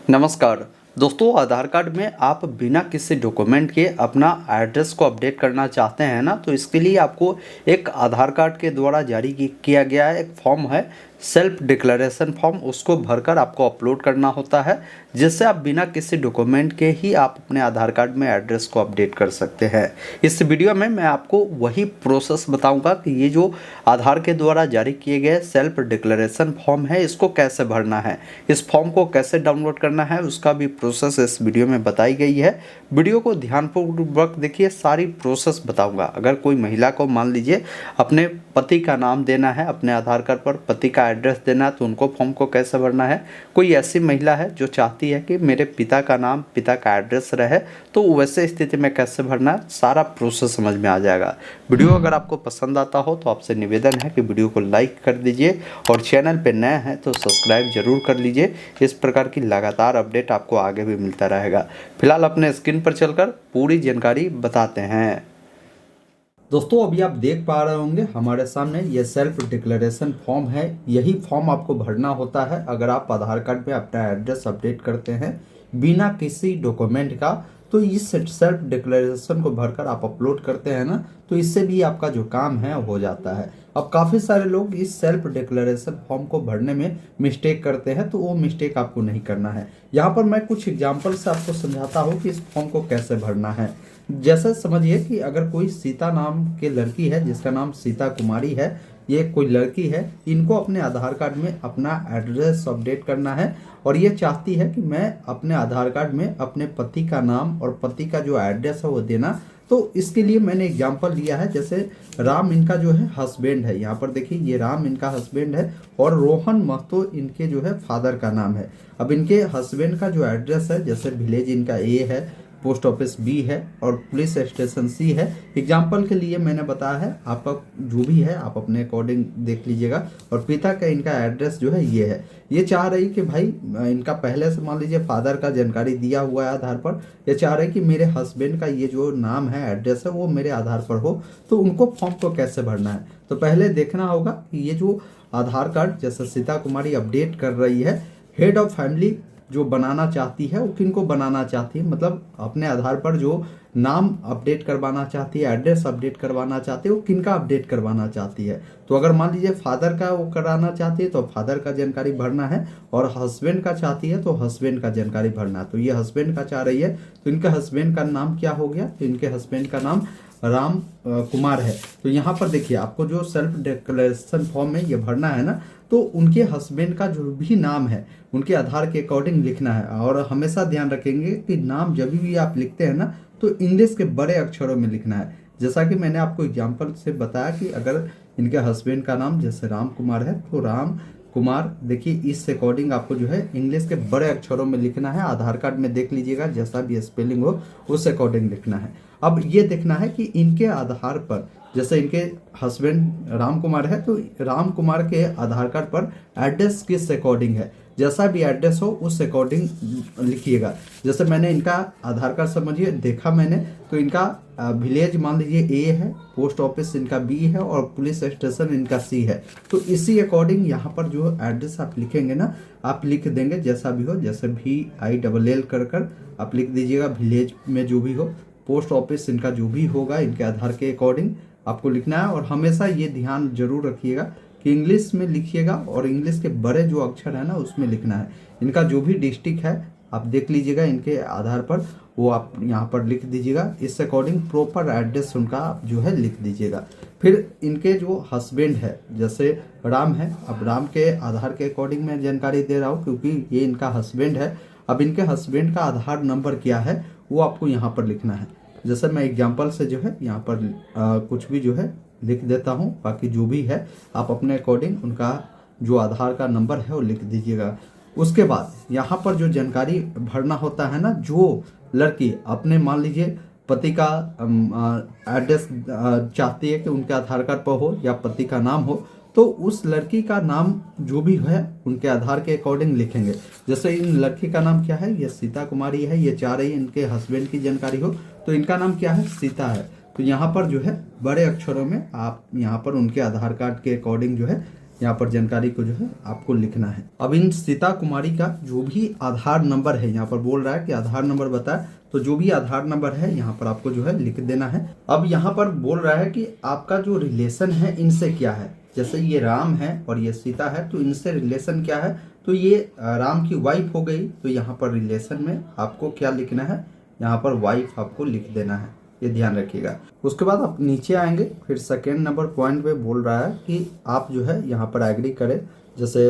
नमस्कार दोस्तों, आधार कार्ड में आप बिना किसी डॉक्यूमेंट के अपना एड्रेस को अपडेट करना चाहते हैं ना, तो इसके लिए आपको एक आधार कार्ड के द्वारा जारी किया गया है एक फॉर्म है, सेल्फ डिक्लेरेशन फॉर्म। उसको भरकर आपको अपलोड करना होता है, जिससे आप बिना किसी डॉक्यूमेंट के ही आप अपने आधार कार्ड में एड्रेस को अपडेट कर सकते हैं। इस वीडियो में मैं आपको वही प्रोसेस बताऊंगा कि ये जो आधार के द्वारा जारी किए गए सेल्फ डिक्लेरेशन फॉर्म है, इसको कैसे भरना है, इस फॉर्म को कैसे डाउनलोड करना है, उसका भी प्रोसेस इस वीडियो में बताई गई है। वीडियो को ध्यानपूर्वक देखिए, सारी प्रोसेस बताऊंगा। अगर कोई महिला को मान लीजिए अपने पति का नाम देना है अपने आधार कार्ड पर, पति का एड्रेस देना है, तो उनको फॉर्म को कैसे भरना है। कोई ऐसी महिला है जो चाहती है कि मेरे पिता का नाम, पिता का एड्रेस रहे, तो वैसे स्थिति में कैसे भरना है, सारा प्रोसेस समझ में आ जाएगा। वीडियो अगर आपको पसंद आता हो तो आपसे निवेदन है कि वीडियो को लाइक कर दीजिए और चैनल पर नए हैं तो सब्सक्राइब जरूर कर लीजिए। इस प्रकार की लगातार अपडेट आपको आगे भी मिलता रहेगा। फिलहाल अपने स्क्रीन पर चलकर पूरी जानकारी बताते हैं। दोस्तों, अभी आप देख पा रहे होंगे हमारे सामने ये सेल्फ डिक्लेरेशन फॉर्म है। यही फॉर्म आपको भरना होता है अगर आप आधार कार्ड में अपना एड्रेस अपडेट करते हैं बिना किसी डॉक्यूमेंट का। तो इस सेल्फ डिक्लेरेशन को भरकर आप अपलोड करते हैं ना, तो इससे भी आपका जो काम है हो जाता है। अब काफ़ी सारे लोग इस सेल्फ डिक्लेरेशन फॉर्म को भरने में मिस्टेक करते हैं, तो वो मिस्टेक आपको नहीं करना है। यहाँ पर मैं कुछ एग्जाम्पल से आपको समझाता हूँ कि इस फॉर्म को कैसे भरना है। जैसे समझिए कि अगर कोई सीता नाम के लड़की है, जिसका नाम सीता कुमारी है, ये कोई लड़की है, इनको अपने आधार कार्ड में अपना एड्रेस अपडेट करना है और ये चाहती है कि मैं अपने आधार कार्ड में अपने पति का नाम और पति का जो एड्रेस है वो देना। तो इसके लिए मैंने एग्जांपल लिया है, जैसे राम इनका जो है हस्बैंड है। यहाँ पर देखिए, ये राम इनका हस्बैंड है और रोहन महतो इनके जो है फादर का नाम है। अब इनके हस्बैंड का जो एड्रेस है, जैसे विलेज इनका ए है, पोस्ट ऑफिस बी है और पुलिस स्टेशन सी है। एग्जाम्पल के लिए मैंने बताया है, आपका जो भी है आप अपने अकॉर्डिंग देख लीजिएगा। और पिता का इनका एड्रेस जो है ये है। ये चाह रही कि भाई इनका पहले से मान लीजिए फादर का जानकारी दिया हुआ है आधार पर, ये चाह रहे कि मेरे हस्बैंड का ये जो नाम है, एड्रेस है, वो मेरे आधार पर हो। तो उनको फॉर्म को कैसे भरना है, तो पहले देखना होगा कि ये जो आधार कार्ड जैसे सीता कुमारी अपडेट कर रही है, हेड ऑफ फैमिली जो बनाना चाहती है वो किनको बनाना चाहती है, मतलब अपने आधार पर जो नाम अपडेट करवाना चाहती है, एड्रेस अपडेट करवाना चाहती है, वो किनका अपडेट करवाना चाहती है। तो अगर मान लीजिए फादर का वो कराना चाहती है तो फादर का जानकारी भरना है, और हस्बैंड का चाहती है तो हस्बैंड का जानकारी भरना है। तो ये हस्बैंड का चाह रही है, तो इनके हस्बैंड का नाम क्या हो गया, तो इनके हस्बैंड का नाम राम कुमार है। तो यहाँ पर देखिए, आपको जो सेल्फ डिक्लेरेशन फॉर्म में ये भरना है ना, तो उनके हस्बैंड का जो भी नाम है उनके आधार के अकॉर्डिंग लिखना है। और हमेशा ध्यान रखेंगे कि नाम जब भी आप लिखते हैं ना, तो इंग्लिश के बड़े अक्षरों में लिखना है। जैसा कि मैंने आपको एग्जांपल से बताया कि अगर इनके हस्बैंड का नाम जैसे राम कुमार है, तो राम कुमार देखिए, इस अकॉर्डिंग आपको जो है इंग्लिश के बड़े अक्षरों में लिखना है। आधार कार्ड में देख लीजिएगा, जैसा भी स्पेलिंग हो उस अकॉर्डिंग लिखना है। अब ये देखना है कि इनके आधार पर, जैसे इनके हस्बैंड राम कुमार है, तो राम कुमार के आधार कार्ड पर एड्रेस किस अकॉर्डिंग है, जैसा भी एड्रेस हो उस अकॉर्डिंग लिखिएगा। जैसे मैंने इनका आधार कार्ड समझिए देखा मैंने, तो इनका विलेज मान लीजिए ए है, पोस्ट ऑफिस इनका बी है और पुलिस स्टेशन इनका सी है। तो इसी अकॉर्डिंग यहाँ पर जो एड्रेस आप लिखेंगे ना, आप लिख देंगे जैसा भी हो, जैसे VILL कर आप लिख दीजिएगा। विलेज में जो भी हो, पोस्ट ऑफिस इनका जो भी होगा, इनके आधार के अकॉर्डिंग आपको लिखना है। और हमेशा ये ध्यान जरूर रखिएगा कि इंग्लिश में लिखिएगा और इंग्लिश के बड़े जो अक्षर है ना उसमें लिखना है। इनका जो भी डिस्ट्रिक्ट है आप देख लीजिएगा, इनके आधार पर वो आप यहाँ पर लिख दीजिएगा। इस अकॉर्डिंग प्रॉपर एड्रेस उनका आप जो है लिख दीजिएगा। फिर इनके जो हस्बैंड है, जैसे राम है, अब राम के आधार के अकॉर्डिंग मैं जानकारी दे रहा हूँ क्योंकि ये इनका हस्बैंड है। अब इनके हस्बैंड का आधार नंबर क्या है वो आपको यहाँ पर लिखना है। जैसे मैं एग्जाम्पल से जो है यहाँ पर कुछ भी जो है लिख देता हूँ, बाकी जो भी है आप अपने अकॉर्डिंग उनका जो आधार का नंबर है वो लिख दीजिएगा। उसके बाद यहाँ पर जो जानकारी भरना होता है ना, जो लड़की अपने मान लीजिए पति का एड्रेस चाहती है कि उनके आधार कार्ड पर हो या पति का नाम हो, तो उस लड़की का नाम जो भी है उनके आधार के अकॉर्डिंग लिखेंगे। जैसे इन लड़की का नाम क्या है, ये सीता कुमारी है, ये चाह रही है इनके हस्बैंड की जानकारी हो, तो इनका नाम क्या है, सीता है। तो यहाँ पर जो है बड़े अक्षरों में आप यहाँ पर उनके आधार कार्ड के अकॉर्डिंग जो है यहाँ पर जानकारी को जो है आपको लिखना है। अब इन सीता कुमारी का जो भी आधार नंबर है, यहाँ पर बोल रहा है कि आधार नंबर बताए, तो जो भी आधार नंबर है यहाँ पर आपको जो है लिख देना है। अब यहाँ पर बोल रहा है कि आपका जो रिलेशन है इनसे क्या है, जैसे ये राम है और ये सीता है, तो इनसे रिलेशन क्या है, तो ये राम की वाइफ हो गई, तो यहाँ पर रिलेशन में आपको क्या लिखना है, यहाँ पर वाइफ आपको लिख देना है, ये ध्यान रखिएगा। उसके बाद आप नीचे आएंगे, फिर सेकेंड नंबर पॉइंट पे बोल रहा है कि आप जो है यहाँ पर एग्री करें। जैसे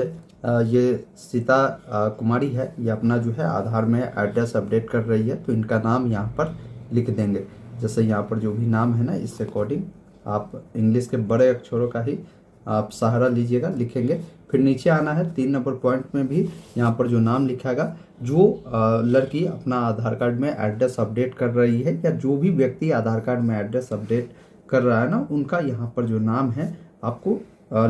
ये सीता कुमारी है, ये अपना जो है आधार में एड्रेस अपडेट कर रही है, तो इनका नाम यहाँ पर लिख देंगे। जैसे यहाँ पर जो भी नाम है ना, इस अकॉर्डिंग आप इंग्लिश के बड़े अक्षरों का ही आप सहारा लीजिएगा, लिखेंगे। फिर नीचे आना है 3 नंबर पॉइंट में भी यहाँ पर जो नाम लिखागा, जो लड़की अपना आधार कार्ड में एड्रेस अपडेट कर रही है या जो भी व्यक्ति आधार कार्ड में एड्रेस अपडेट कर रहा है ना, उनका यहाँ पर जो नाम है आपको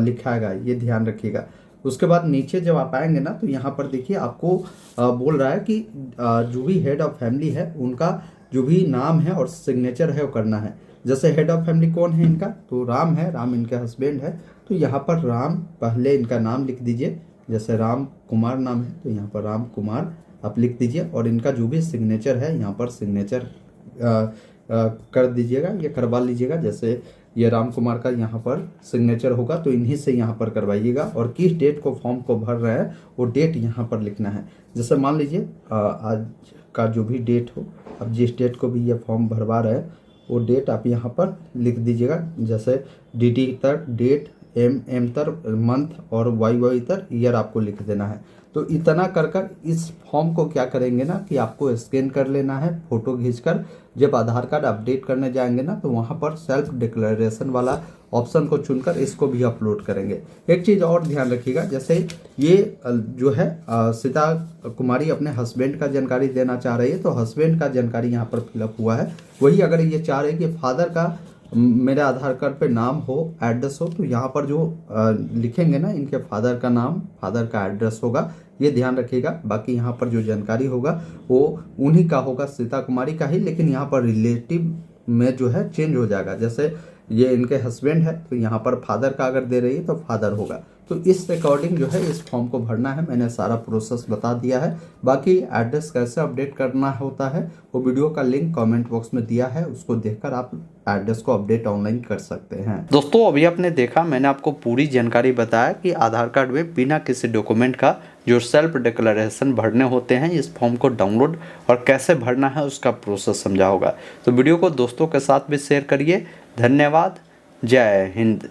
लिखाएगा, ये ध्यान रखिएगा। उसके बाद नीचे जब आप आएंगे ना, तो यहाँ पर देखिए आपको बोल रहा है कि जो भी हेड ऑफ फैमिली है उनका जो भी नाम है और सिग्नेचर है वो करना है। जैसे हेड ऑफ फैमिली कौन है इनका, तो राम है, राम इनके हस्बैंड है, तो यहाँ पर राम पहले इनका नाम लिख दीजिए। जैसे राम कुमार नाम है, तो यहाँ पर राम कुमार आप लिख दीजिए, और इनका जो भी सिग्नेचर है यहाँ पर सिग्नेचर कर दीजिएगा, ये करवा लीजिएगा। जैसे ये राम कुमार का यहाँ पर सिग्नेचर होगा, तो इन्हीं से यहाँ पर करवाइएगा, और किस डेट को फॉर्म को भर रहे हैं वो डेट यहाँ पर लिखना है। जैसे मान लीजिए आज का जो भी डेट हो, अब जिस डेट को भी ये फॉर्म भरवा रहे हैं वो डेट आप यहाँ पर लिख दीजिएगा। जैसे डी तर डेट, एम तर मंथ, और वाई तर ईयर आपको लिख देना है। तो इतना कर इस फॉर्म को क्या करेंगे ना कि आपको स्कैन कर लेना है फोटो खींचकर। जब आधार कार्ड अपडेट करने जाएंगे ना, तो वहाँ पर सेल्फ डिक्लेरेशन वाला ऑप्शन को चुनकर इसको भी अपलोड करेंगे। एक चीज़ और ध्यान रखिएगा, जैसे ये जो है सीता कुमारी अपने हस्बैंड का जानकारी देना चाह रही है, तो हस्बैंड का जानकारी यहाँ पर फिलअप हुआ है। वही अगर ये चाह रहे हैं कि फादर का मेरे आधार कार्ड पे नाम हो, एड्रेस हो, तो यहाँ पर जो लिखेंगे ना इनके फादर का नाम, फादर का एड्रेस होगा, ये ध्यान रखिएगा। बाकी यहाँ पर जो जानकारी होगा वो उन्हीं का होगा, सीता कुमारी का ही, लेकिन यहाँ पर रिलेटिव में जो है चेंज हो जाएगा। जैसे ये इनके हस्बैंड है, तो यहाँ पर फादर का अगर दे रही है तो फादर होगा। तो इस अकॉर्डिंग जो है इस फॉर्म को भरना है। मैंने सारा प्रोसेस बता दिया है। बाकी एड्रेस कैसे अपडेट करना होता है वो वीडियो का लिंक कमेंट बॉक्स में दिया है, उसको देखकर आप एड्रेस को अपडेट ऑनलाइन कर सकते हैं। दोस्तों अभी आपने देखा, मैंने आपको पूरी जानकारी बताया कि आधार कार्ड में बिना किसी डॉक्यूमेंट का जो सेल्फ डिक्लेरेशन भरने होते हैं, इस फॉर्म को डाउनलोड और कैसे भरना है उसका प्रोसेस समझा होगा। तो वीडियो को दोस्तों के साथ भी शेयर करिए। धन्यवाद। जय हिंद।